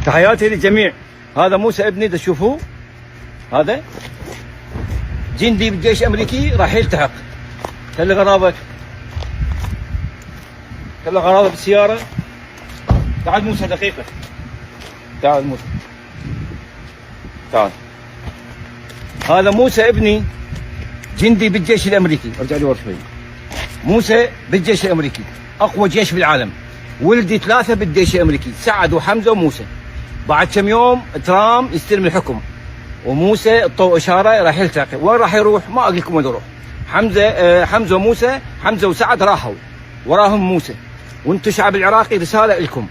تحياتي للجميع. هذا موسى ابني تشوفوه، هذا جندي بالجيش الامريكي راح يلتحق. خلي غرابك، خلي غرابك بالسياره. تعال موسى دقيقه، تعال موسى، تعال. هذا موسى ابني جندي بالجيش الامريكي. ارجع لي ورا شوي. موسى بالجيش الامريكي، اقوى جيش بالعالم. ولدي 3 بالجيش الامريكي، سعد وحمزه وموسى. بعد كم يوم ترامب يستلم الحكم، وموسى الضوء اشاره راح يلتقي. وين راح يروح؟ ما اقول لكم وين يروح. حمزه وموسى، حمزه وسعد راحوا، وراهم موسى. وانتم شعب العراقي رساله لكم،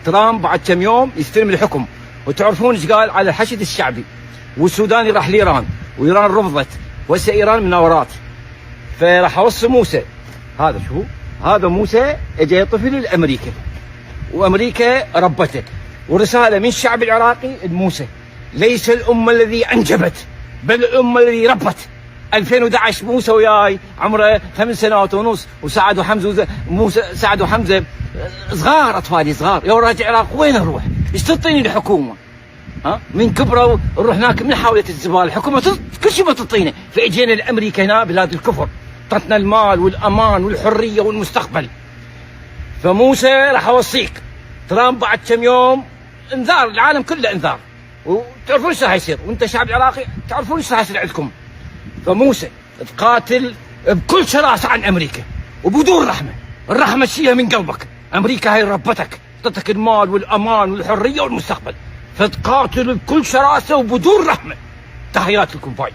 ترامب بعد كم يوم يستلم الحكم، وتعرفون ايش قال على الحشد الشعبي. والسوداني راح لايران، وايران رفضت، وهسه ايران مناورات. فراح اوصي موسى. هذا شو؟ هذا موسى اجى طفل لامريكا، وامريكا ربته. ورساله من الشعب العراقي لموسى: ليس الامه الذي انجبت، بل الامه الذي ربت. 2011 موسى وياي عمره 5 سنوات ونص، وسعد وحمزه سعد وحمزه صغار، اطفالي صغار. لو راجع العراق وين اروح؟ ايش تعطيني الحكومه؟ ها؟ من كبروا نروح هناك من حاولة الزباله، الحكومه كل شيء ما تعطينا. فاجينا لامريكا هنا بلاد الكفر، اعطتنا المال والامان والحريه والمستقبل. فموسى راح اوصيك، ترامب بعد كم يوم انذار، العالم كله انذار، وتعرفون ايش راح يصير، وانت شعب العراقي تعرفون ايش راح يصير عندكم. فموسى تقاتل بكل شراسه عن امريكا وبدون رحمه. الرحمه تشيلها من قلبك. امريكا هاي ربتك، اعطتك المال والامان والحريه والمستقبل، فتقاتل بكل شراسه وبدون رحمه. تحياتي لكم. باي.